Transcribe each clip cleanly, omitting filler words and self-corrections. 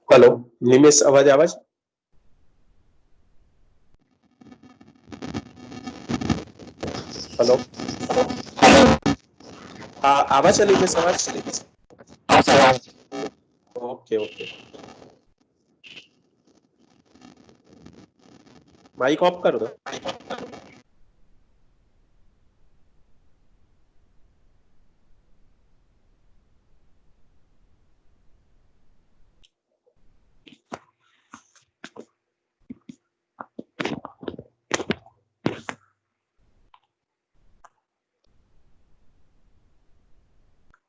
Hello निमेश अवाज आवे छे? हेलो हाँ आवे छे निमेश अवाज? ओके ओके माइक ऑफ कर दो।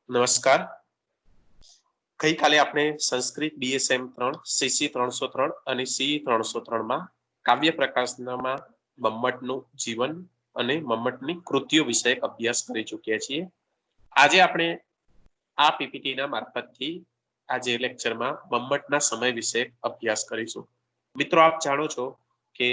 नमस्कार गई काले आपने संस्कृत बीएसएम 3 सीसी 303 અને સી 303 માં કાવ્ય પ્રકાશનામાં મમ્મટનું જીવન અને મમ્મટની કૃતિઓ વિશે અભ્યાસ કરી ચૂક્યા છીએ। આજે આપણે આ પીપીટીના મારફતથી આજે લેક્ચરમાં મમ્મટના સમય વિશે અભ્યાસ કરીશું। મિત્રો આપ જાણો છો કે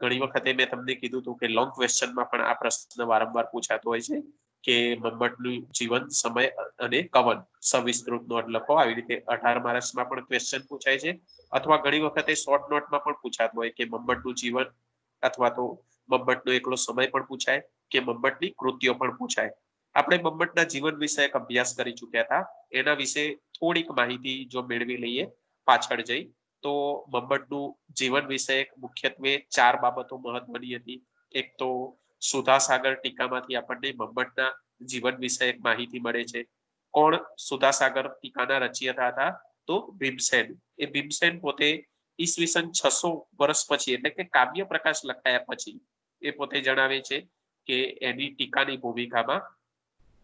ઘણી વખતે મેં તમને કીધું હતું કે લોંગ ક્વેશ્ચનમાં પણ આ પ્રશ્ન વારંવાર પૂછાતો હોય છે કે મમ્મટનું જીવન સમય અને કવન સવિસ્તૃત નોટ લખો। આવી રીતે 18 માર્ક્સમાં પણ ક્વેશ્ચન પૂછાય છે અથવા ઘણી વખતે શોર્ટ નોટમાં પણ પૂછાતો હોય કે મમ્મટનું જીવન અથવા તો મમ્મટનો એકલો સમય પણ પૂછાય કે મમ્મટની કૃતિઓ પણ પૂછાય। આપણે મમ્મટના જીવન વિશે એક અભ્યાસ કરી ચૂક્યા હતા, એના વિશે થોડીક માહિતી જો મેળવી લઈએ પાછળ જઈ તો મમ્મટનું જીવન વિશે મુખ્યત્વે 4 બાબતો મહત્વની હતી। એક તો સુધાસાગર ટીકામાંથી આપણને મમ્મટના જીવન વિશે માહિતી મળે છે। કોણ સુધાસાગર ટીકાના રચયિતા હતા? તો ભીમસેન। એ ભીમસેન પોતે ઈસવીસન 600 વર્ષ પછી એટલે કે કાવ્ય પ્રકાશ લખાયા પછી એ પોતે જણાવે છે કે એની ટીકાની ભૂમિકામાં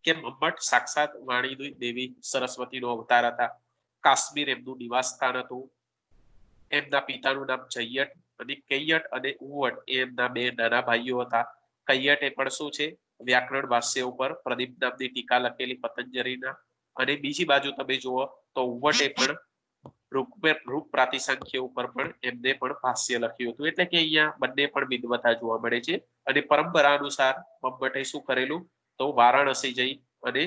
કે મમ્મટ સાક્ષાત વાણી દેવી સરસ્વતીનો અવતાર હતા। કાશ્મીર એમનું નિવાસ સ્થાન હતું। એમના પિતાનું નામ જયટ અને કૈયટ અને ઉવટ એ એમના બે નાના ભાઈઓ હતા। કૈયટ એ પણ શું છે? વ્યાકરણ ભાષ્ય ઉપર પ્રદીપ નામની ટીકા લખેલી પતંજલિના। અને બીજી બાજુ તમે જુઓ તો ઉવટ એ પણ રૂપ પ્રાતિસંખ્ય ઉપર પણ એમને પણ ભાષ્ય લખ્યું હતું। એટલે કે અહીંયા બંને પણ વિદ્વતા જોવા મળે છે। અને પરંપરા અનુસાર મમ્મટે શું કરેલું? તો વારાણસી જઈ અને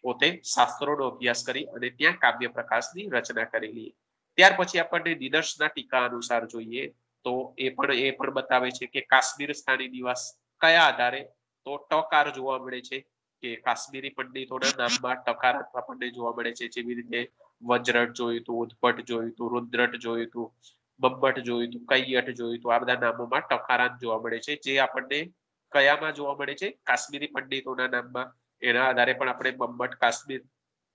પોતે શાસ્ત્રોનો અભ્યાસ કરી અને ત્યાં કાવ્ય પ્રકાશની રચના કરેલી। ત્યાર પછી આપણને નિદર્શના ટીકા અનુસાર જોઈએ તો એ પણ બતાવે છે કે કાશ્મીર સ્થાની નિવાસ કયા આધારે? તો ટકાર જોવા મળે છે કે કાશ્મીરી પંડિતોના નામમાં ટકાર આપણને જોવા મળે છે। જેવી રીતે વજ્રટ જોયું હતું, ઉદ્ભટ જોયું હતું, રુદ્રટ જોયું હતું, મમ્મટ જોયું હતું, કૈયટ જોયું હતું। આ બધા નામોમાં ટકારાંત જોવા મળે છે જે આપણને કયામાં જોવા મળે છે? કાશ્મીરી પંડિતોના નામમાં। એના આધારે પણ આપણે મમ્મટ કાશ્મીર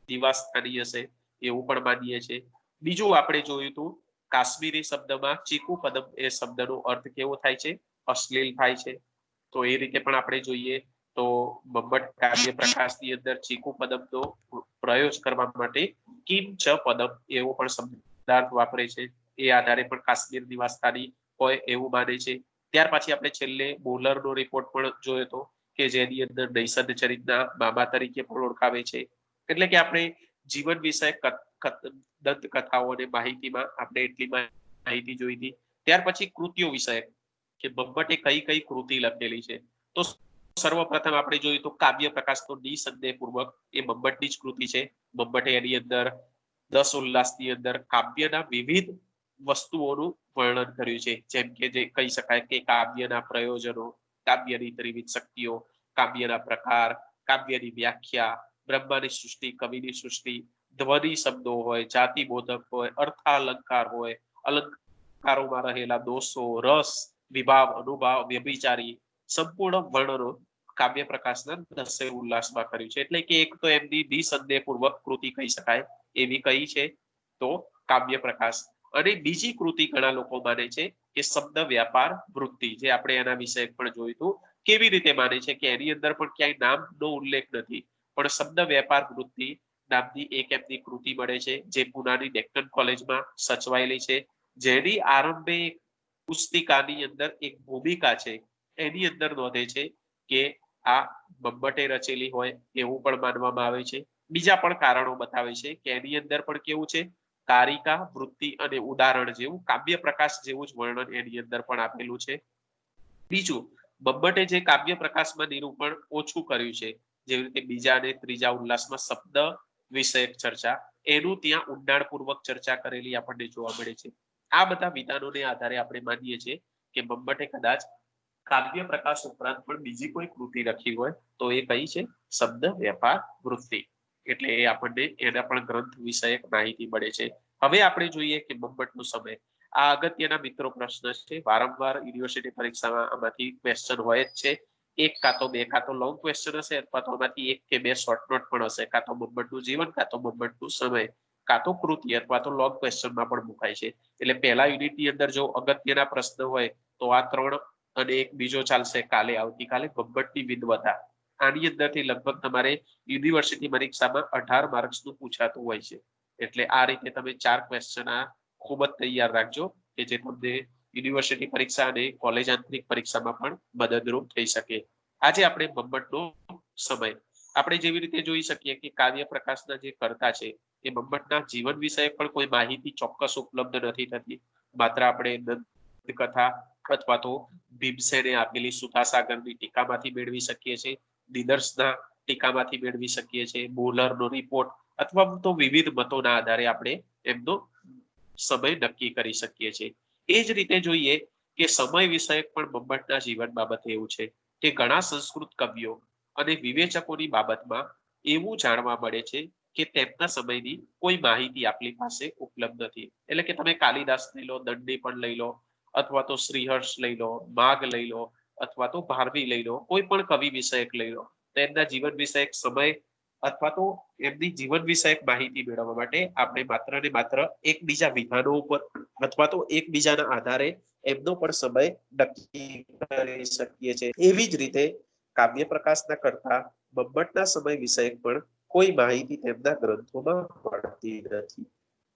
નિવાસ સ્થાની હશે એવું પણ માનીએ છીએ। બીજું આપણે જોયું હતું કાશ્મીરી શબ્દમાં ચીકુ પદમ એ શબ્દનો અર્થ કેવો થાય છે? અશ્લીલ થાય છે। તો એ રીતે પણ આપણે જોઈએ તો મમ્મટ કાવ્ય પ્રકાશની અંદર ચીકુ પદમનો પ્રયોગ કરવા માટે કિમ ચ પદમ એવો પણ શબ્દાર્થ વાપરે છે। એ આધારે પણ કાશ્મીર નિવાસ સ્થાની હોય એવું માને છે। ત્યાર પછી આપણે છેલ્લે બોલરનો રિપોર્ટ પણ જોયો હતો કે જેની અંદર નૈષદ ચરિતના મામા તરીકે પણ ઓળખાવે છે। એટલે કે આપણે જીવન વિષય દંતકથાઓ અને માહિતીમાં આપણે એટલી માહિતી જોઈ હતી। ત્યાર પછી કૃતિઓ વિષય કે મમ્મટે કઈ કઈ કૃતિ લખેલી છે? તો સર્વપ્રથમ આપણે જોયું તો કાવ્ય પ્રકાશનો નિસંદેહપૂર્વક એ મમ્મટની જ કૃતિ છે। મમ્મટે એની અંદર 10 ઉલ્લાસની અંદર કાવ્યના વિવિધ વસ્તુઓનું વર્ણન કર્યું છે। જેમ કે જે કહી શકાય કે કાવ્યના પ્રયોજનો, કાવ્યની ત્રિવિધ શક્તિઓ, કાવ્યના પ્રકાર, કાવ્યની વ્યાખ્યા, બ્રહ્માની સૃષ્ટિ, કવિની સૃષ્ટિ, ધ્વનિ શબ્દો હોય, જાતિબોધક હોય, અર્થાલંકાર હોય, અલંકારોમાં રહેલા દોષો, રસ, વિભાવ, અનુભાવ, વ્યભિચારી સંપૂર્ણ વર્ણનો કાવ્ય પ્રકાશના 10 ઉલ્લાસમાં કર્યું છે। એટલે કે એક તો એમની નિસંદેહપૂર્વક કૃતિ કહી શકાય એવી કઈ છે? તો કાવ્ય પ્રકાશ। અને બીજી કૃતિ ઘણા લોકો માને છે કે શબ્દ વ્યાપાર વૃત્તિ, જે આપણે એના વિશે પણ જોયું હતું કેવી રીતે માને છે કે એની અંદર પણ ક્યાંય નામનો ઉલ્લેખ નથી પણ શબ્દ વેપાર વૃત્તિ નામની એક એમની કૃતિ મળે છે જે પુનાની ડેક્કન કોલેજમાં સચવાયેલી છે। જેની આરંભે પુસ્તિકાની અંદર એક ભૂમિકા છે એની અંદર નોંધે છે કે આ મમ્મટે રચેલી હોય એવું પણ માનવામાં આવે છે। બીજા પણ કારણો બતાવે છે કે એની અંદર પણ કેવું છે? કારિકા વૃત્તિ અને ઉદાહરણ જેવું કાવ્ય પ્રકાશ જેવું જ વર્ણન એની અંદર પણ આપેલું છે। બીજું, મમ્મટે જે કાવ્ય પ્રકાશમાં નિરૂપણ ઓછું કર્યું છે, જેવી રીતે બીજા અને ત્રીજા ઉલ્લાસમાં શબ્દ વિષયક ચર્ચા, એનું ત્યાં ઊંડાણપૂર્વક ચર્ચા કરેલી આપણને જોવા મળે છે. આ બધા વિધાનોને આધારે આપણે માનીએ છીએ કે મમ્મટે કદાચ કાવ્ય પ્રકાશ ઉપરાંત પણ બીજી કોઈ કૃતિ લખી હોય તો એ કઈ છે? શબ્દ વેપાર વૃત્તિ. એટલે એ આપણને એના પણ ગ્રંથ વિષયક માહિતી મળે છે. હવે આપણે જોઈએ કે મમ્મટનો સમય. આ અગત્યના મિત્રો પ્રશ્ન છે. વારંવાર યુનિવર્સિટી પરીક્ષામાં આમાંથી ક્વેશ્ચન હોય જ છે. એક કાં તો બે કાં તો લોંગ ક્વેશ્ચન હશે અથવા તો આમાંથી એક કે બે શોર્ટ નોટ પણ હશે. કાં તો મમ્મટનું જીવન, કાં તો મમ્મટનું સમય, કાં તો કૃતિ અથવા તો લોંગ ક્વેશ્ચનમાં પણ મુકાય છે. એટલે પહેલા યુનિટની અંદર જો અગત્યના પ્રશ્ન હોય તો આ 3 અને એક બીજો ચાલશે કાલે આવતીકાલે મમ્મટની વિદ્વતા. આની અંદરથી લગભગ તમારે યુનિવર્સિટી પરીક્ષામાં 18 માર્ક્સનું પૂછાતું હોય છે. એટલે આ રીતે તમે 4 ક્વેશ્ચન આ ખૂબ જ તૈયાર રાખજો કે જે તમને યુનિવર્સિટી પરીક્ષા અને કોલેજ આંતરિક પરીક્ષામાં પણ મદદરૂપ થઈ શકે. આજે આપણે મમ્મટનો સમય આપણે જેવી રીતે જોઈ શકીએ કે કાવ્ય પ્રકાશના જે કર્તા છે એ મમ્મટના જીવન વિશે પણ કોઈ માહિતી ચોક્કસ ઉપલબ્ધ નથી થતી. માત્ર આપણે કથા અથવા તો ભીમસેને આપેલી સુતાસાગરની ટીકામાંથી મેળવી શકીએ છીએ, નિદર્શના ટીકામાંથી મેળવી શકીએ છીએ, બોલરનો રિપોર્ટ અથવા તો વિવિધ મતોના આધારે આપણે એમનો સમય નક્કી કરી શકીએ છીએ. એ જ રીતે જોઈએ કે સમય વિષયક પણ મમ્મટના જીવન બાબતે એવું છે કે ઘણા સંસ્કૃત કવિઓ અને વિવેચકોની બાબતમાં એવું જાણવા મળે છે કે તેમના સમયની કોઈ માહિતી આપણી પાસે ઉપલબ્ધ નથી. એટલે કે તમે કાલિદાસ લઈ લો, દંડી પણ લઈ લો, અથવા તો શ્રીહર્ષ લઈ લો, માઘ લઈ લો, અથવા તો ભારવી લઈ લો, કોઈ પણ કવિ વિષયક લઈ લો, તેમના જીવન વિષયક સમય અથવા તો એમની જીવન વિષયક માહિતી મેળવવા માટે આપણે માત્ર ને માત્ર એકબીજા વિધાનો ઉપર અથવા તો એકબીજાના આધારે એમનો પણ સમય નક્કી કરી શકીએ છીએ. એવી જ રીતે કાવ્ય પ્રકાશના કરતા મમ્મટના સમય વિષયક પણ કોઈ માહિતી તેમના ગ્રંથોમાં મળતી નથી.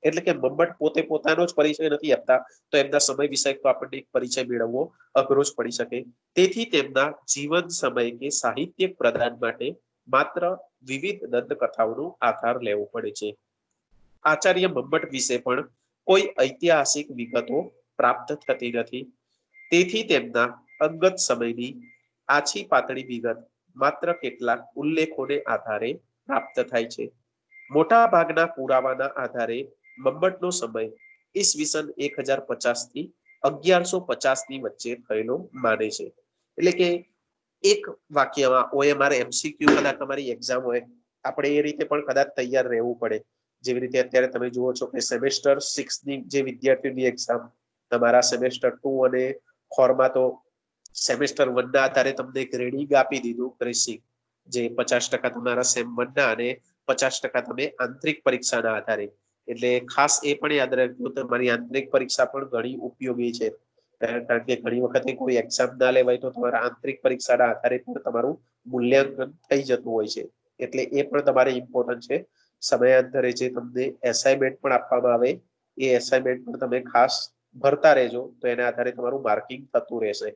એટલે કે મમ્મટ પોતે પોતાનો જ પરિચય નથી આપતા તો એમના સમય વિષયક તો આપણને પરિચય મેળવવો અઘરો જ પડી શકે. તેથી તેમના જીવન સમય કે સાહિત્યિક પ્રદાન માટે માત્ર વિવિધ દંતકથાઓનો આધાર લેવો પડે છે. આચાર્ય મમ્મટ વિશે પણ કોઈ ઐતિહાસિક વિગતો પ્રાપ્ત થતી નથી. તેથી તેમના અંગત સમયની આછી પાતળી વિગત માત્ર કેટલાક ઉલ્લેખોને આધારે પ્રાપ્ત થાય છે. મોટા ભાગના પુરાવાના આધારે મમ્મટનો સમય ઈસવીસન 1050 થી 1150 ની વચ્ચે થયેલો માને છે. એટલે કે એક વાક્યમાં OMR MCQ કદાચ તમારી એક્ઝામ હોય આપણે એ રીતે પણ કદાચ તૈયાર રહેવું પડે. જેવી રીતે અત્યારે તમે જુઓ છો કે સેમેસ્ટર 6 ની જે વિદ્યાર્થીની એક્ઝામ તમારા સેમેસ્ટર 2 અને 4 માં તો સેમેસ્ટર 1 ના આધારે તમને ગ્રેડિંગ આપી દીધું ગ્રેસિંગ, જે 50% તમારા સેમ 1 ના અને 50% તમે આંતરિક પરીક્ષાના આધારે. એટલે ખાસ એ પણ યાદ રાખજો તમારી આંતરિક પરીક્ષા પણ ઘણી ઉપયોગી છે. કારણ કે ઘણી વખતે કોઈ એક્ઝામ ના લેવાય તો તમારા આંતરિક પરીક્ષાના આધારે પણ તમારું મૂલ્યાંકન થઈ જતું હોય છે. એટલે એ પણ તમારે ઇમ્પોર્ટન્ટ છે. સમયાંતરે જે તમને એસાઇનમેન્ટ પણ આપવામાં આવે એ એસાઇનમેન્ટ પણ તમે ખાસ ભરતા રહેજો તો એના આધારે તમારું માર્કિંગ થતું રહેશે.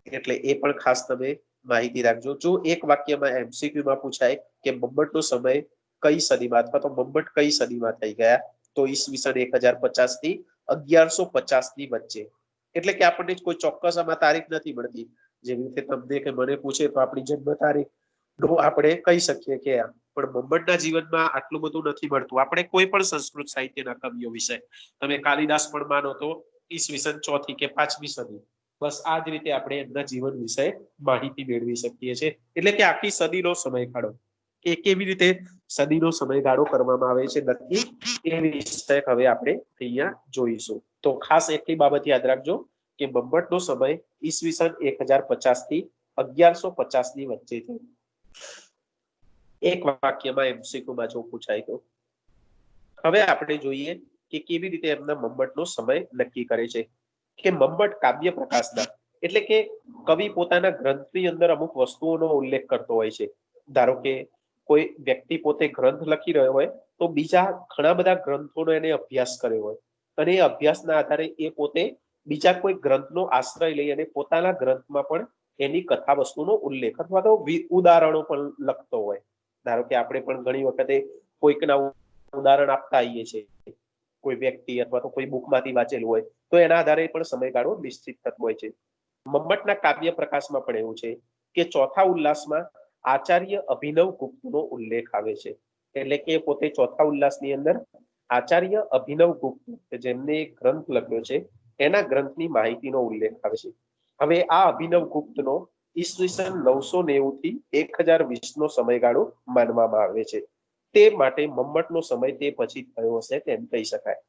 એટલે એ પણ ખાસ તમે માહિતી રાખજો. જો એક વાક્યમાં MCQ માં પૂછાય કે મમ્મટનો સમય કઈ સદીમાં અથવા તો મમ્મટ કઈ સદીમાં થઈ ગયા તો ઈસવીસન 1050 થી 1150 ની વચ્ચે. એટલે કે આપણને કોઈ ચોક્કસ આમાં તારીખ નથી મળતી. જેવી રીતે તમને કે મને પૂછે તો આપણી જન્મ તારીખ નો આપણે કહી શકીએ કે પણ મમ્મટના જીવનમાં આટલું બધું નથી મળતું. આપણે કોઈ પણ સંસ્કૃત સાહિત્યના કવિઓ વિશે તમે કાલિદાસ પણ માનો તો ઈસવીસન 4 થી કે 5મી સદી. બસ આ જ રીતે આપણે એમના જીવન વિશે માહિતી મેળવી શકીએ છીએ. એટલે કે આખી સદીનો સમયગાળો કે કેવી રીતે સદીનો સમયગાળો કરવામાં આવે છે નક્કી એ વિષય હવે આપણે અહીંયા જોઈશું. તો ખાસ એટલી બાબત યાદ રાખજો કે મમ્મટનો સમય ઈસવીસન 1050 થી 1150 ની વચ્ચે છે. એક વાક્યમાં MCQ માં જો પૂછાય તો. હવે આપણે જોઈએ કે કેવી રીતે એમના મમ્મટનો સમય નક્કી કરે છે. કે મમ્મટ કાવ્ય પ્રકાશના એટલે કે કવિ પોતાના ગ્રંથની અંદર અમુક વસ્તુઓનો ઉલ્લેખ કરતો હોય છે. ધારો કે કોઈ વ્યક્તિ પોતે ગ્રંથ લખી રહ્યો હોય તો બીજા ઘણા બધા ગ્રંથોનો એને અભ્યાસ કર્યો હોય અને એ અભ્યાસના આધારે એ પોતે બીજા કોઈ ગ્રંથનો આશ્રય લઈ અને પોતાના ગ્રંથમાં પણ એની કથા વસ્તુનો ઉલ્લેખ અથવા તો ઉદાહરણો પણ લખતો હોય. ધારો કે આપણે પણ ઘણી વખતે કોઈકના ઉદાહરણ આપતા આવીએ છીએ, કોઈ વ્યક્તિ અથવા તો કોઈ બુકમાંથી વાંચેલું હોય તો એના આધારે પણ સમયગાળો નિશ્ચિત થતો હોય છે. મમ્મટના કાવ્ય પ્રકાશમાં પણ એવું છે કે ચોથા ઉલ્લાસમાં આચાર્ય અભિનવ ગુપ્તનો ઉલ્લેખ આવે છે. એટલે કે પોતે ચોથા ઉલ્લાસની અંદર આચાર્ય અભિનવ ગુપ્ત જેમને એક ગ્રંથ લખ્યો છે એના ગ્રંથની માહિતીનો ઉલ્લેખ આવે છે. હવે આ અભિનવ ગુપ્તનો ઈસવીસન 990 થી 1020 નો સમયગાળો માનવામાં આવે છે. તે માટે મમ્મટનો સમય તે પછી થયો હશે તેમ કહી શકાય.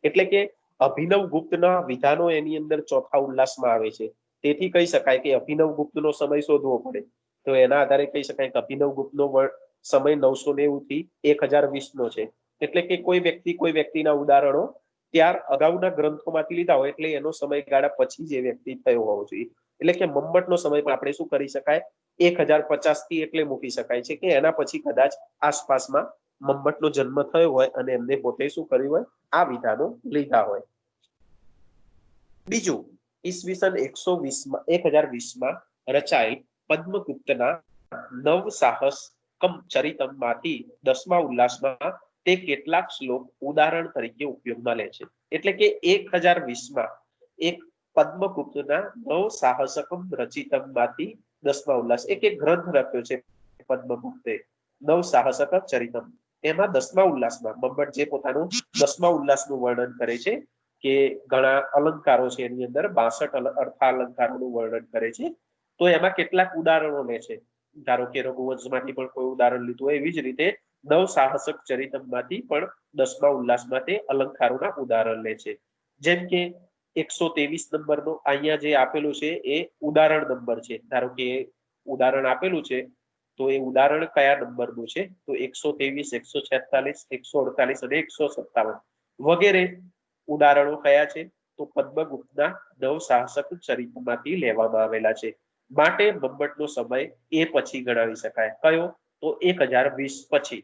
એટલે કે અભિનવ ગુપ્તના વિધાનો એની અંદર ચોથા ઉલ્લાસમાં આવે છે. તેથી કહી શકાય કે અભિનવ ગુપ્તનો સમય શોધવો પડે. તો એના આધારે કહી શકાય કે અભિનવ ગુપ્તનો સમય 990 થી 1020 નો છે. એટલે કે કોઈ વ્યક્તિના ઉદાહરણો ત્યાર અગાઉના ગ્રંથોમાંથી લીધા હોય એટલે એનો સમયગાળા પછી જે વ્યક્તિ થયો હોવો જોઈએ. એટલે કે મમ્મટનો સમય પણ આપણે શું કરી શકાય 1050 થી એટલે મૂકી શકાય છે કે એના પછી કદાચ આસપાસમાં મમ્મટનો જન્મ થયો હોય અને એમને પોતે શું કર્યું હોય આ વિધાનો લીધા હોય. બીજું, ઈસવીસન 1020માં રચાયેલ પદ્મગુપ્તના નવ સાહસ ચરિતમમાંથી 10મા ઉલ્લાસમાં તે કેટલાક શ્લોક ઉદાહરણ તરીકે ઉપયોગમાં લે છે. એટલે કે 1020માં એક પદ્મગુપ્તના નવ સાહસકમ રચિતમમાંથી 10મા ઉલ્લાસ એક ગ્રંથ લખ્યો છે પદ્મગુપ્તે નવ સાહસક ચરિતમ. એમાં 10મા ઉલ્લાસમાં મમ્મટ જે પોતાનું 10મા ઉલ્લાસનું વર્ણન કરે છે કે ઘણા અલંકારો છે એની અંદર 62 અર્થાલંકારોનું વર્ણન કરે છે. તો એમાં કેટલાક ઉદાહરણો લે છે. ધારો કે રઘુવંશમાંથી પણ કોઈ ઉદાહરણ લીધું હોય એવી જ રીતે નવ સાહસક ચરિતમમાંથી પણ 10મા ઉલ્લાસમાં તે અલંકારોના ઉદાહરણ લે છે. જેમ કે 123 નંબરનો અહીંયા જે આપેલું છે એ ઉદાહરણ નંબર છે. ધારો કે ઉદાહરણ આપેલું છે તો એ ઉદાહરણ કયા નંબરનું છે તો 123, 146, 148 અને 157 વગેરે ઉદાહરણો કયા છે તો પદ્મગુપ્તના નવ સાહસક ચરિત્રમાંથી લેવામાં આવેલા છે. માટે મમ્મટનો સમય એ પછી ગણાવી શકાય. કયો તો 1020 પછી.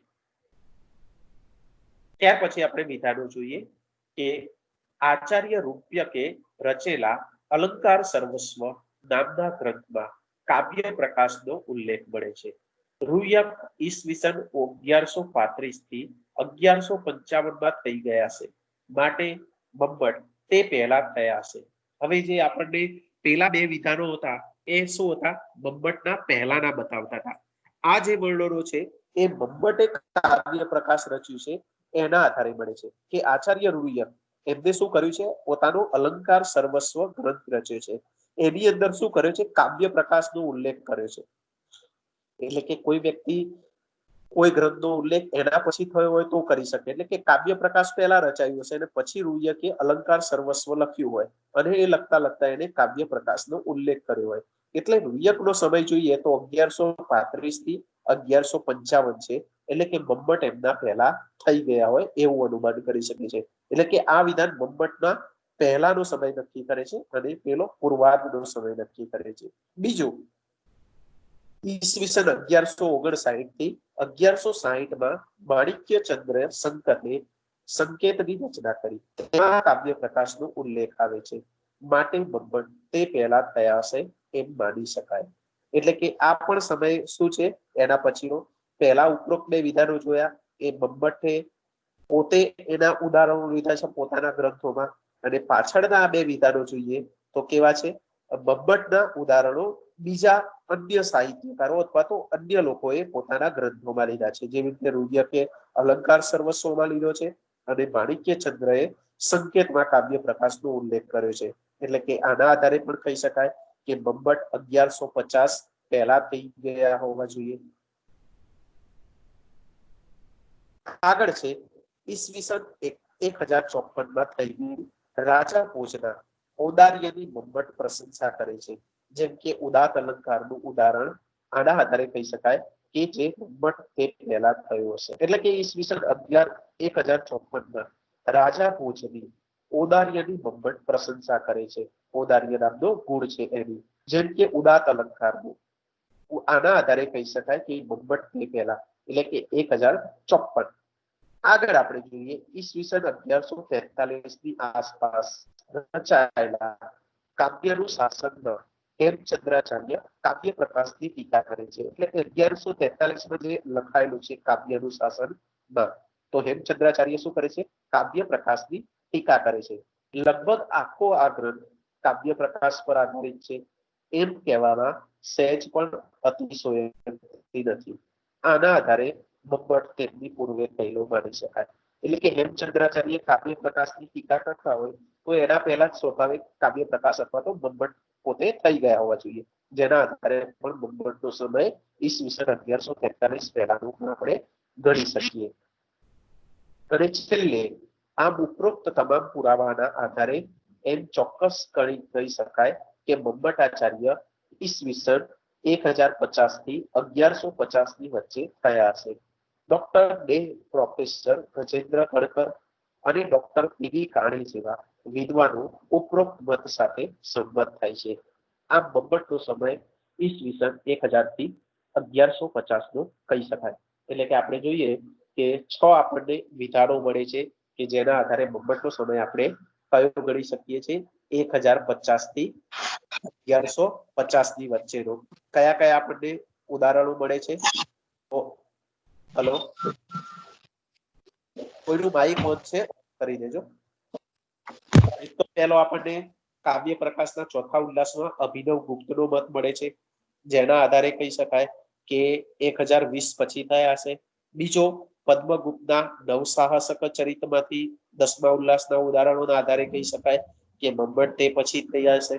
ત્યાર પછી આપણે વિધાનો જોઈએ કે આચાર્ય રૂપ્યકે રચેલા અલંકાર સર્વસ્વ નામના ગ્રંથમાં કાવ્ય પ્રકાશનો ઉલ્લેખ મળે છે. રૂયક ઈસવીસન 1135 થી 1155માં થઈ ગયા છે. માટે મમ્મટ તે પહેલા થયા છે. હવે જે આપણને પેલા બે વિધાનો હતા એ શું હતા મમ્મટના પહેલાના બતાવતા હતા. આ જે વર્ણનો છે એ મમ્મટે કાવ્ય પ્રકાશ રચ્યું છે એના આધારે મળે છે કે આચાર્ય રૂયક એમને શું કર્યું છે પોતાનો અલંકાર સર્વસ્વ ગ્રંથ રચ્યો છે. એની અંદર શું કર્યો છે કાવ્ય પ્રકાશનો ઉલ્લેખ કર્યો છે. એટલે કે કોઈ વ્યક્તિ કોઈ ગ્રંથનો ઉલ્લેખ એના પછી થયો હોય તો કરી શકે. એટલે કે કાવ્ય પ્રકાશ પહેલા રચાયું હશે અને પછી રૂયકે અલંકાર સર્વસ્વ લખ્યું હોય અને એ લખતા લખતા એને કાવ્ય પ્રકાશનો ઉલ્લેખ કર્યો હોય. એટલે રૂયકનો સમય જોઈએ તો 1135 થી 1155 છે. એટલે કે મમ્મટ એમના પહેલા થઈ ગયા હોય એવું અનુમાન કરી શકે છે. એટલે કે આ વિધાન મમ્મટના પહેલાનો સમય નક્કી કરે છે અને પેલો પૂર્વાર્ધનો સમય નક્કી કરે છે. બીજું, ઈસવીસન 1159 થી 1160માં માણિક્યચંદ્ર સંકતે સંકેતની રચના કરી. તેમાં કાવ્ય પ્રકાશનો ઉલ્લેખ આવે છે. માટે મમ્મટ તે પહેલા થયા હશે એમ માની શકાય. એટલે કે આ પણ સમય શું છે એના પછીનો. પહેલા ઉપરોક્ત બે વિધાનો જોયા એ મમ્મટે પોતે એના ઉદાહરણો લીધા છે પોતાના ગ્રંથોમાં અને પાછળના આ બે વિધાનો જોઈએ તો કેવા છે મમ્મટના ઉદાહરણો બીજા અન્ય સાહિત્યકારો અથવા તો અન્ય લોકોએ પોતાના ગ્રંથોમાં લીધા છે. જેવી રીતે રૂયકે અલંકાર સર્વસ્વમાં લીધો છે અને માણિક્યચંદ્રએ સંકેતમાં કાવ્ય પ્રકાશનો ઉલ્લેખ કર્યો છે. એટલે કે આના આધારે પણ કહી શકાય કે મમ્મટ 1150 પહેલા થઈ ગયા હોવા જોઈએ. આગળ છે ઈસવીસન 1054માં થઈ ગયું રાજા ભોજના ઔદાર્યની મમ્મટ પ્રશંસા કરે છે. જેમ કે ઉદાત અલંકારનું ઉદાહરણ આના આધારે કહી શકાય કે જે મમ્મટ તે પહેલા થયો હશે. એટલે કે ઈસવીસન 1054માં રાજા ભોજની ઔદાર્યની મમ્મટ પ્રશંસા કરે છે. ઔદાર્ય નામનો ગુણ છે એની. જેમ કે ઉદાત અલંકારનું આના આધારે કહી શકાય કે મમ્મટ તે પહેલા એટલે કે 1054. આગળ આપણે જોઈએ ઈસવીસન 1143 ની આસપાસ રચાયેલા કાવ્યનું શાસન હેમચંદ્રાચાર્ય કાવ્ય પ્રકાશની ટીકા કરે છે. એટલે 1143માં જે લખાયેલું છે કાવ્યનું શાસન તો હેમચંદ્રાચાર્ય શું કરે છે કાવ્ય પ્રકાશની ટીકા કરે છે. લગભગ આખો આ ગ્રંથ કાવ્ય પ્રકાશ પર આધારિત છે એમ કહેવામાં સહેજ પણ અતિશયોક્તિ નથી. આના આધારે બબ્બટ તેમની પૂર્વે થયેલો માની શકાય. એટલે કે હેમચંદ્રાચાર્ય કાવ્ય પ્રકાશની ટીકા કરતા હોય તો એના પહેલા જ સ્વાભાવિક કાવ્ય પ્રકાશ અથવા તો બબ્બટ પોતે થઈ ગયા હોવા જોઈએ, જેના આધારે પણ બબ્બટનો સમય ઈસવીસન 1143 પહેલાનું પણ આપણે ગણી શકીએ. અને છેલ્લે આ ઉપરોક્ત તમામ પુરાવાના આધારે એમ ચોક્કસ કહી શકાય કે બબ્બટાચાર્ય ઈસવીસન 1050 થી 1150 ની વચ્ચે થયા છે. ડોક્ટર ડે, પ્રોફેસર ગજેન્દ્ર કડકર અને ડોક્ટર પીવી કાણી જેવા વિદ્વાનો ઉપરોક્ત મત સાથે સંમત થાય છે. આમ બબ્બટનો સમય ઈસવીસન 1000 થી 1150 નો કહી શકાય. એટલે કે આપણે જોઈએ કે 6 આપણને વિધાનો મળે છે કે જેના આધારે બબ્બટનો સમય આપણે કયો ગણી શકીએ છીએ? 1050 થી 1150 ની વચ્ચેનો. કયા કયા આપણને ઉદાહરણો મળે છે? હેલો, કોઈનું માઇક ઓન છે? કરી દેજો. એક તો પહેલો આપણને કાવ્ય પ્રકાશના ચોથા ઉલ્લાસમાં અભિનવ ગુપ્તનો મત મળે છે, જેના આધારે કહી શકાય કે 1020 પછી થયા હશે. બીજો પદ્મગુપ્તના નવસાહસક ચરિતમાંથી 10મા ઉલ્લાસના ઉદાહરણોના આધારે કહી શકાય કે બબ્બટ તે પછી થયા હશે.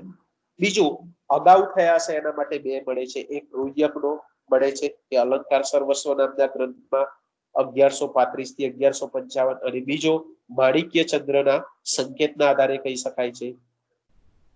બીજું અગાઉ થયા હશે એના માટે બે મળે છે. એક રૂયકનો મળે છે કે અલંકાર સર્વસ્વ નામના ગ્રંથમાં 1135 થી 1155, અને બીજો માણિક્ય ચંદ્રના સંકેતના આધારે કહી શકાય છે.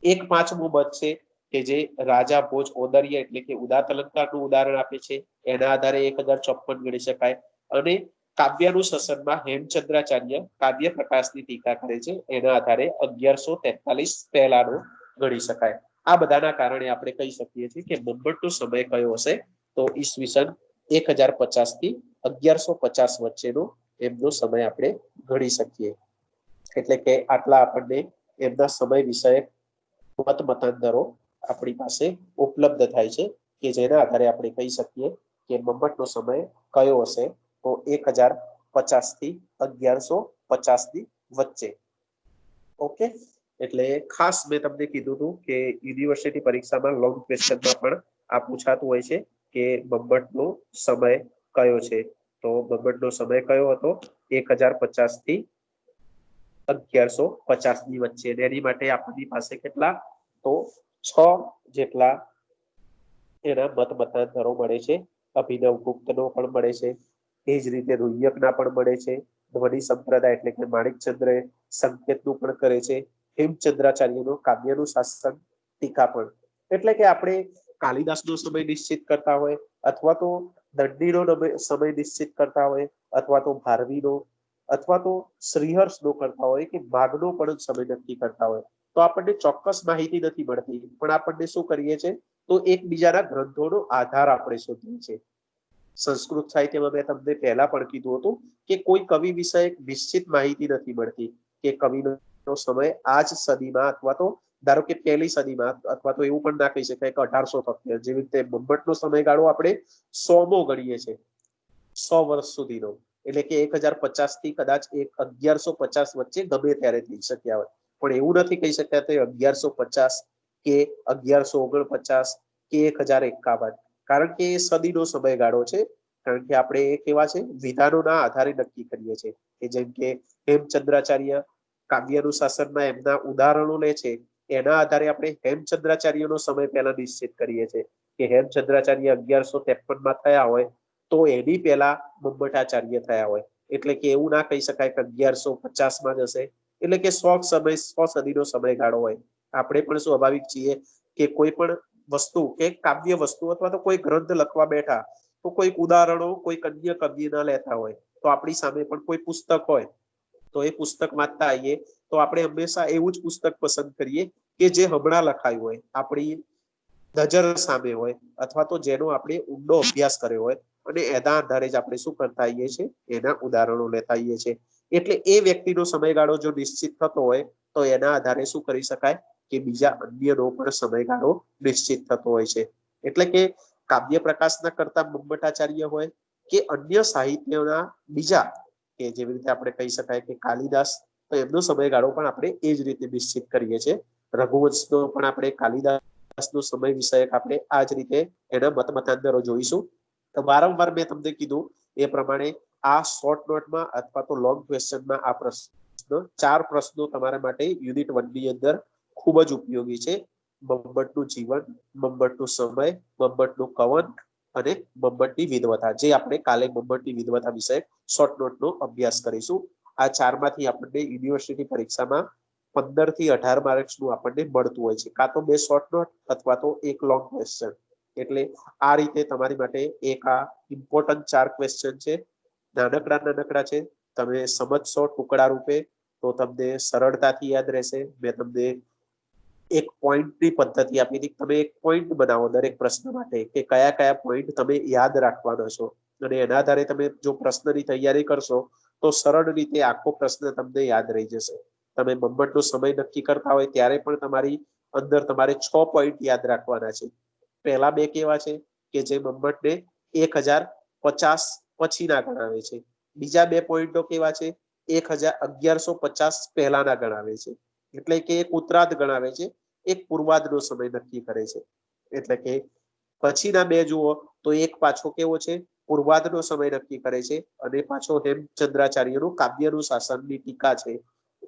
એક પાંચમું મત છે કે જે રાજા ભોજ ઓદરિયા એટલે કે ઉદાત અલંકારનું ઉદાહરણ આપે છે, એના આધારે 1054 ગણી શકાય. અને કાવ્યાનુશાસનમાં હેમચંદ્રાચાર્ય કાવ્ય પ્રકાશની ટીકા કરે છે, એના આધારે 1143 પહેલાનો ગણી શકાય. આ બધાના કારણે આપણે કહી શકીએ છીએ કે બબ્બટનો સમય કયો હશે? તો ઈસવીસન 1050 થી 1150 વચ્ચેનો એમનો સમય આપણે ગણી શકીએ. એટલે કે આટલા આપણને એમના સમય વિષયક મતાંતરો આપણી પાસે ઉપલબ્ધ થાય છે કે જેના આધારે આપણે કહી શકીએ કે બબ્બટનો સમય કયો હશે? તો 1050 થી 1150 ની વચ્ચે. ઓકે, એટલે ખાસ મેં તમને કીધું હતું કે યુનિવર્સિટી પરીક્ષામાં લોંગ ક્વેશ્ચનમાં પણ આ પૂછાતું હોય છે કે બબ્બટનો સમય કયો છે? તો બબ્બટનો સમય કયો હતો? 1050 થી 1150 ની વચ્ચે. એની માટે આપણી પાસે કેટલા? તો 6 જેટલા એના મતાંતરો મળે છે. અભિનવ ગુપ્તનો પણ મળે છે, એ જ રીતે રૂયકના પણ મળે છે, ધ્વનિ સંપ્રદાય એટલે કે માણિકચંદ્ર સંકેતનું પણ કરે છે, હેમચંદ્રાચાર્યનો કાવ્યનું શાસન ટીકા પણ. એટલે કે આપણે કાલિદાસનો સમય નિશ્ચિત કરતા હોય, અથવા તો દંડીનો સમય નિશ્ચિત કરતા હોય, અથવા તો ભારવીનો, અથવા તો શ્રીહર્ષનો કરતા હોય કે માગનો પણ સમય નક્કી કરતા હોય, તો આપણને ચોક્કસ માહિતી નથી મળતી. પણ આપણને શું કરીએ છીએ? તો એકબીજાના ગ્રંથોનો આધાર આપણે શોધીએ છીએ. સંસ્કૃત સાહિત્યમાં મેં તમને પહેલા પણ કીધું હતું કે કોઈ કવિ વિશે નિશ્ચિત માહિતી નથી મળતી કે કવિનો સમય આ જ સદીમાં, અથવા તો ધારો કે પહેલી સદીમાં, અથવા તો એવું પણ ના કહી શકાય કે 1873, જેવી રીતે બબ્બટનો સમયગાળો આપણે 100મો ગણીએ છીએ, 100 વર્ષ સુધીનો. એટલે કે 1050 થી કદાચ 1150 વચ્ચે ગમે ત્યારે થઈ શક્યા હોય. પણ એવું નથી કહી શક્યા કે 1150 કે 1149 કે 1051, કારણ કે એ સદીનો સમયગાળો છે. કારણ કે આપણે એ કેવા છે? વિધાનોના આધારે નક્કી કરીએ છીએ. કે જેમ કે હેમચંદ્રાચાર્ય કાવ્યનું શાસનમાં એમના ઉદાહરણો લે છે, એના આધારે આપણે હેમચંદ્રાચાર્યનો સમય પહેલા નિશ્ચિત કરીએ છીએ કે હેમચંદ્રાચાર્ય 1153 થયા હોય તો એની પહેલા બબ્બટાચાર્ય થયા હોય. એટલે કે એવું ના કહી શકાય કે 1150 જ હશે. એટલે કે 100 સદીનો સમયગાળો હોય. આપણે પણ સ્વાભાવિક છીએ કે કોઈ પણ વસ્તુ કે કાવ્ય વસ્તુ અથવા તો કોઈ ગ્રંથ લખવા બેઠા તો કોઈ ઉદાહરણો કોઈ અન્ય કવિના લેતા હોય, તો આપણી સામે પણ કોઈ પુસ્તક હોય તો એ પુસ્તક વાંચતા આવીએ તો આપણે હંમેશા એવું જ પુસ્તક પસંદ કરીએ કે જે હમણાં લખાયું હોય, આપણી નજર સામે હોય, અથવા તો જેનો આપણે ઊંડો અભ્યાસ કર્યો હોય, અને એના આધારે જ આપણે શું કરતા આવીએ છીએ? એના ઉદાહરણો લેતા આવીએ છીએ. એટલે એ વ્યક્તિનો સમયગાળો જો નિશ્ચિત થતો હોય તો એના આધારે શું કરી શકાય કે બીજા અન્યનો પણ સમયગાળો નિશ્ચિત થતો હોય છે. એટલે કે કાવ્ય પ્રકાશના કરતા બબ્બટાચાર્ય હોય કે અન્ય સાહિત્યના બીજા, કે જેવી રીતે આપણે કહી શકાય કે કાલિદાસ, તો એમનો સમયગાળો પણ આપણે એ જ રીતે નિશ્ચિત કરીએ છીએ. રઘુવંશનો પણ આપણે કાલિદાસનો સમય વિષયક આપણે આ જ રીતે એના મતાંતરો જોઈશું. તો વારંવાર મેં તમને કીધું એ પ્રમાણે આ શોર્ટ નોટમાં અથવા તો લોંગ ક્વેશ્ચનમાં આ પ્રશ્ન 4 પ્રશ્નો તમારા માટે યુનિટ 1 ની અંદર ખૂબ જ ઉપયોગી છે. મમ્મટનું જીવન, મમ્મટનું સમય, મમ્મટનું કવન અને મમ્મટની વિદ્વતા, જે આપણે કાલે મમ્મટની વિદ્વતા વિશે શોર્ટ નોટનો અભ્યાસ કરીશું. આ 4 માંથી આપણને યુનિવર્સિટી પરીક્ષામાં 15 થી 18 માર્ક્સનું આપણને મળતું હોય છે, કાં તો 2 શોર્ટ નોટ અથવા તો 1 લોંગ ક્વેશ્ચન. એટલે આ રીતે તમારી માટે એક આ ઇમ્પોર્ટન્ટ 4 ક્વેશ્ચન છે. નાનકડા છે, તમે સમજશો ટુકડા રૂપે તો તમને સરળતાથી યાદ રહેશે. મેં તમને એક પોઈન્ટની પદ્ધતિ આપી હતી, તમે એક પોઈન્ટ બનાવો દરેક પ્રશ્ન માટે કે કયા કયા પોઈન્ટ તમે યાદ રાખવાના છો, અને એના આધારે તમે જો પ્રશ્નની તૈયારી કરશો તો સરળ રીતે આખો પ્રશ્ન તમને યાદ રહી જશે. તમે મમ્મટનો સમય નક્કી કરતા હોય ત્યારે પણ તમારી અંદર તમારે 6 પોઈન્ટ યાદ રાખવાના છે. પહેલા 2 કેવા છે કે જે મમ્મટને 1050 પછીના ગણાવે છે. બીજા 2 પોઈન્ટો કેવા છે, 1150 પહેલાના ગણાવે છે. એટલે કે એક ઉત્તરાર્ધ ગણાવે છે, એક પૂર્વાર્ધનો સમય નક્કી કરે છે. એટલે કે પછીના 2 જુઓ તો એક પાછો કેવો છે, પૂર્વાર્ધનો સમય નક્કી કરે છે, અને પાછો હેમચંદ્રાચાર્યનું કાવ્યનું શાસનની ટીકા છે,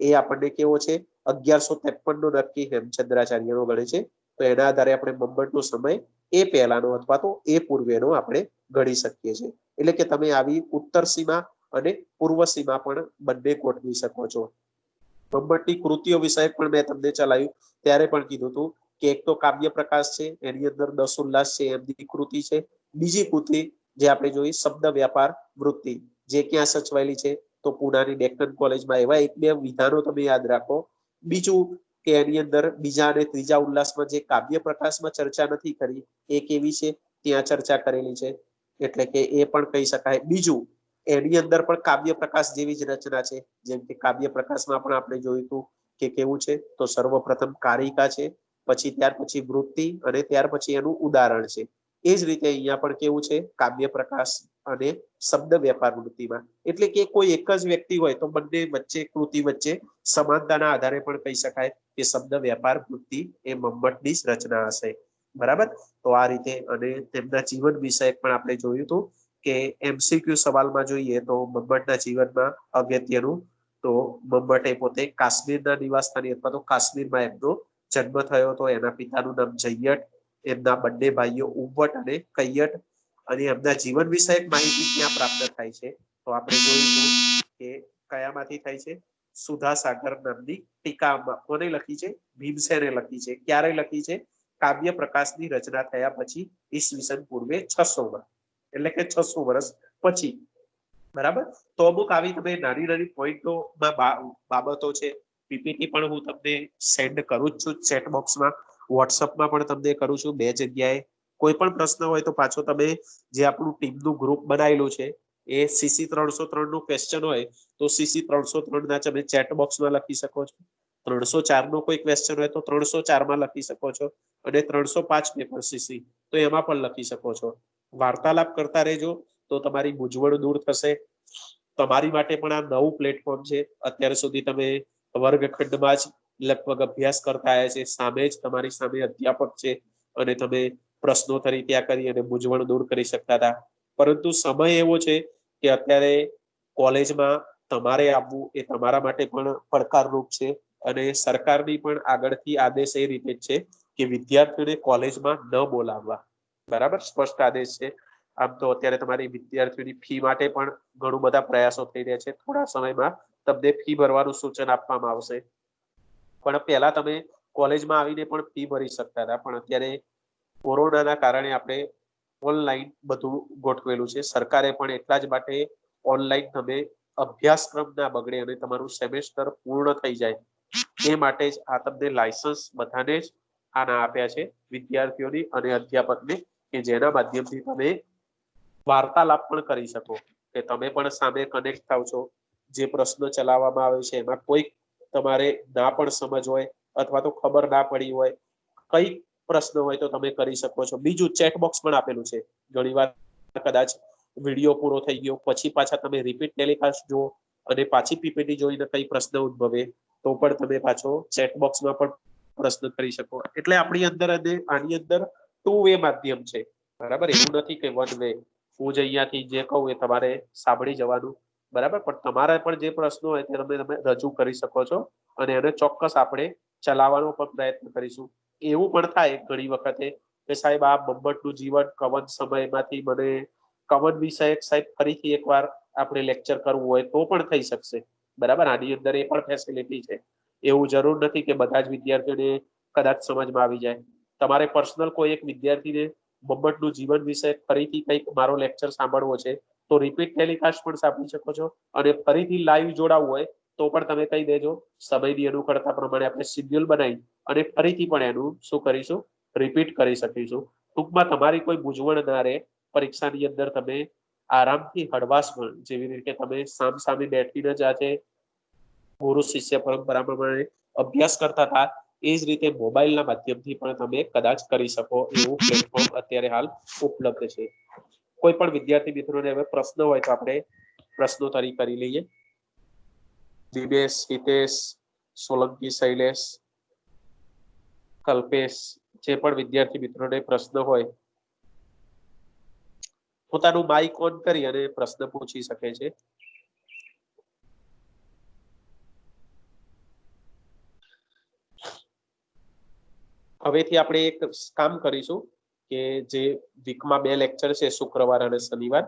એ આપણને કેવો છે 1153 નો નક્કી હેમચંદ્રાચાર્યનો ગણે છે. તો એના આધારે આપણે મમ્મટનો સમય એ પહેલાનો અથવા તો એ પૂર્વેનો આપણે ગણી શકીએ છીએ. એટલે કે તમે આવી ઉત્તર સીમા અને પૂર્વ સીમા પણ બંને ગોઠવી શકો છો. મમ્મટની કૃતિઓ વિષય પણ મેં તમને ચલાવ્યું ત્યારે પણ કીધું હતું કે એક તો કાવ્ય પ્રકાશ છે, એની અંદર 10 ઉલ્લાસ છે એમની કૃતિ છે. બીજી કૃતિ જે આપણે જોઈ શબ્દ વ્યાપાર વૃત્તિ, જે ક્યાં સચવાયેલી છે તો પુનાની ડેક્કન કોલેજમાં. એવા 1-2 વિધાનો તમે યાદ રાખો. બીજું કે એની અંદર બીજા અને ત્રીજા ઉલ્લાસમાં જે કાવ્ય પ્રકાશમાં ચર્ચા નથી કરી એ કેવી છે, ત્યાં ચર્ચા કરેલી છે, એટલે કે એ પણ કહી શકાય. બીજું એની અંદર પણ કાવ્ય પ્રકાશ જેવી જ રચના છે, જેમ કે કાવ્ય પ્રકાશમાં પણ આપણે જોયું હતું કે કેવું છે તો સર્વપ્રથમ કારિકા છે, પછી ત્યાર પછી વૃત્તિ, અને ત્યાર પછી એનું ઉદાહરણ છે. એ જ રીતે અહીંયા પણ કેવું છે, કાવ્ય પ્રકાશ અને શબ્દ વ્યાપાર વૃત્તિમાં. એટલે કે કોઈ એક જ વ્યક્તિ હોય તો બંને વચ્ચે કૃતિ વચ્ચે સમાનતાના આધારે પણ કહી શકાય કે શબ્દ વ્યાપાર વૃત્તિ એ મમ્મટની જ રચના હશે. બરાબર. તો આ રીતે અને તેમના જીવન વિષય પણ આપણે જોયું હતું કે MCQ સવાલમાં જોઈએ તો મમ્મટના જીવનમાં અગત્યનું તો મમ્મટે પોતે કાશ્મીરના નિવાસસ્થાની અથવા તો કાશ્મીરમાં એમનો જન્મ થયો હતો. એના પિતાનું નામ જય્યટ, એમના બંને ભાઈઓ ઉવ્વટ અને કૈયટ, અને એમના જીવન વિષયક માહિતી ક્યાં પ્રાપ્ત થાય છે તો આપણે જોઈશું કે કયામાંથી થાય છે, સુધાસાગર નામની ટીકામાં. કોને લખી છે? ભીમસેને લખી છે. ક્યારે લખી છે? કાવ્ય પ્રકાશની રચના થયા પછી ઈસવીસન પૂર્વે 600 માં, એટલે કે 600 વર્ષ પછી. બરાબર. તો અમુક આવી તમે નાની પોઈન્ટોમાં બાબતો છે. પીપીટી પણ હું તમને સેન્ડ કરું જ છું ચેટ બોક્સમાં, વોટ્સઅપમાં પણ તમને કરું છું 2 જગ્યાએ. કોઈ પણ પ્રશ્ન હોય તો પાછો તમે જે આપણું ટીમનું ગ્રુપ બનાવેલું છે એ CC 303 નું ક્વેશ્ચન હોય તો CC 303 ના તમે ચેટ બોક્સમાં લખી શકો છો. 304 નો કોઈ ક્વેશ્ચન હોય તો 304 માં લખી શકો છો, અને 305 પેપર CC તો એમાં પણ લખી શકો છો. વાર્તાલાપ કરતા રહેજો તો તમારી મૂંઝવણ દૂર થશે. તમારી માટે પણ આ નવું પ્લેટફોર્મ છે. અત્યાર સુધી તમે વર્ગખંડમાં જ લગભગ અભ્યાસ કરતા આવ્યા છે, સામે જ તમારી સામે અધ્યાપક છે, અને તમે પ્રશ્નોત્તરી ત્યાં કરી અને મૂંઝવણ દૂર કરી શકતા હતા. પરંતુ સમય એવો છે કે અત્યારે કોલેજમાં તમારે આવવું એ તમારા માટે પણ પડકારરૂપ છે, અને સરકારની પણ આગળથી આદેશ એ રીતે છે કે વિદ્યાર્થીઓને કોલેજમાં ન બોલાવવા. બરાબર, સ્પષ્ટ આદેશ છે. આમ તો અત્યારે તમારી વિદ્યાર્થીઓની ફી માટે પણ ઘણું બધા પ્રયાસો થઈ રહ્યા છે. થોડા સમયમાં તમને ફી ભરવાનું સૂચન આપવામાં આવશે. પણ પહેલા તમે કોલેજમાં આવીને પણ ફી ભરી શકતા હતા, પણ અત્યારે કોરોનાના કારણે આપણે ઓનલાઈન બધું ગોઠવેલું છે. સરકારે પણ એટલા જ માટે ઓનલાઈન તમે અભ્યાસક્રમ ના બગડે અને તમારું સેમેસ્ટર પૂર્ણ થઈ જાય એ માટે જ આ તમને લાયસન્સ બધાને જ આના આપ્યા છે, વિદ્યાર્થીઓની અને અધ્યાપકને, કે જેના માધ્યમથી તમે વાર્તાલાપ પણ કરી શકો, કે તમે પણ સામે કનેક્ટ થાવ છો. જે પ્રશ્નો ચલાવવામાં આવે છે એમાં કોઈ તમારે ના પણ સમજ હોય અથવા તો ખબર ના પડી હોય, કઈ પ્રશ્ન હોય તો તમે કરી શકો છો. બીજું ચેટ બોક્સ પણ આપેલું છે. ઘણીવાર કદાચ વિડીયો પૂરો થઈ ગયો પછી પાછા તમે રિપીટ ટેલિકાસ્ટ જુઓ અને પાછી પીપીટી જોઈને કઈ પ્રશ્ન ઉદ્ભવે તો પણ તમે પાછો ચેટ બોક્સમાં પણ પ્રશ્ન કરી શકો. એટલે આપણી અંદર અને આની અંદર 2 વે માધ્યમ છે. બરાબર, એવું નથી કે 1 વે. હું જ અહીંયાથી જે કહું એ તમારે સાંભળી જવાનું, બરાબર? પણ તમારા પણ જે પ્રશ્નો હોય તે તમે રજૂ કરી શકો છો અને એને ચોક્કસ આપણે ચલાવવાનો પણ પ્રયત્ન કરીશું. એવું પણ થાય ઘણી વખતે કે સાહેબ આ બબ્બટનું જીવન કવન સમયમાંથી મને કવન વિષયક સાહેબ ફરીથી એકવાર આપણે લેક્ચર કરવું હોય તો પણ થઈ શકશે, બરાબર? આની અંદર એ પણ ફેસિલિટી છે. એવું જરૂર નથી કે બધા જ વિદ્યાર્થીઓને કદાચ સમજમાં આવી જાય. તમારે પર્સનલ કોઈ એક વિદ્યાર્થીને બબ્બટનું જીવન વિશે ફરીથી કંઈક મારો લેક્ચર સાંભળવો છે તો રિપીટ ટેલિકાસ્ટ પણ સાંભળી શકો છો અને ફરીથી લાઈવ જોડાવવું હોય તો પણ તમે કહી દેજો. સમયની અનુકૂળતા પ્રમાણે આપણે શેડ્યુલ બનાવી અને ફરીથી પણ એનું શું કરીશું, રિપીટ કરી શકીશું. ટૂંકમાં તમારી કોઈ મૂંઝવણ ના રહે, પરીક્ષાની અંદર તમે આરામથી હળવાશમાં જેવી રીતે તમે સામસામે બેઠીને જ આજે ગુરુ શિષ્ય પરંપરા પ્રમાણે અભ્યાસ કરતા હતા એ જ રીતે મોબાઈલના માધ્યમથી પણ તમે કદાચ કરી શકો એવું પ્લેટફોર્મ અત્યારે હાલ ઉપલબ્ધ છે. કોઈ પણ વિદ્યાર્થી મિત્રોને હવે પ્રશ્ન હોય તો આપણે પ્રશ્નોત્તરી કરી લઈએ. દિનેશ, હિતેશ, સોલંકી, શૈલેષ, કલ્પેશ, જે પણ વિદ્યાર્થી મિત્રોને પ્રશ્ન હોય પોતાનું માઇક ઓન કરી અને પ્રશ્ન પૂછી શકે છે. હવેથી આપણે એક કામ કરીશું કે જે વીકમાં 2 લેક્ચર છે, શુક્રવાર અને શનિવાર,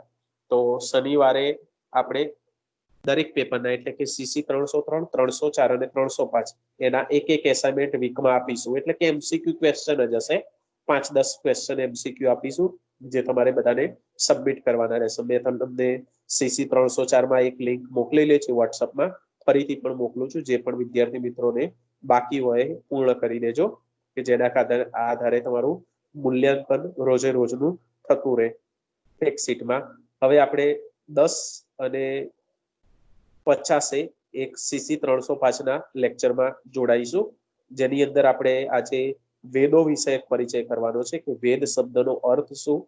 તો શનિવારે આપણે દરેક પેપરના એટલે કે સીસી 303, 304 અને 305 એના એક એસાઇનમેન્ટ વીકમાં આપીશું. એટલે કે એમસીક્યુ ક્વેશ્ચન જ હશે. 5-10 ક્વેશ્ચન એમસીક્યુ આપીશું જે તમારે બધાને સબમિટ કરવાના રહેશે. મેં તમને સીસી 304માં એક લિંક મોકલેલી છે વોટ્સઅપમાં, ફરીથી પણ મોકલું છું. જે પણ વિદ્યાર્થી મિત્રોને બાકી હોય પૂર્ણ કરી દેજો કે જેના આધારે તમારું મૂલ્યાંકન રોજે રોજનું થતું રહે એક સીટમાં. હવે આપણે 10 અને 50 એક સીસી 305ના લેક્ચરમાં જોડાઈશું, જેની અંદર આપણે આજે વેદો વિષયક પરિચય કરવાનો છે કે વેદ શબ્દનો અર્થ શું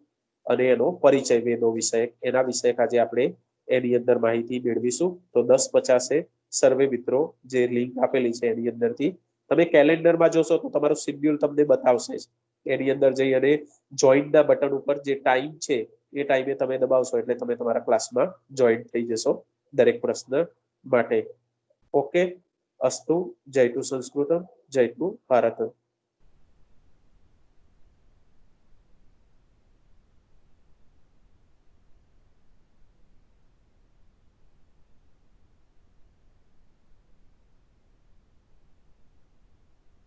અને એનો પરિચય વેદો વિષયક, એના વિષયક આજે આપણે એની અંદર માહિતી મેળવીશું. તો 10-50 સર્વે મિત્રો જે લિંક આપેલી છે એની અંદરથી તમે કેલેન્ડરમાં જોશો તો તમારું શેડ્યુલ તમને બતાવશે. એની અંદર જઈ અને જોઈનના બટન ઉપર જે ટાઈમ છે એ ટાઈમે તમે દબાવશો એટલે તમે તમારા ક્લાસમાં જોઈન થઈ જશો દરેક પ્રશ્ન માટે. ઓકે, અસ્તુ. જય તુ સંસ્કૃતમ, જય તુ ભારતમ.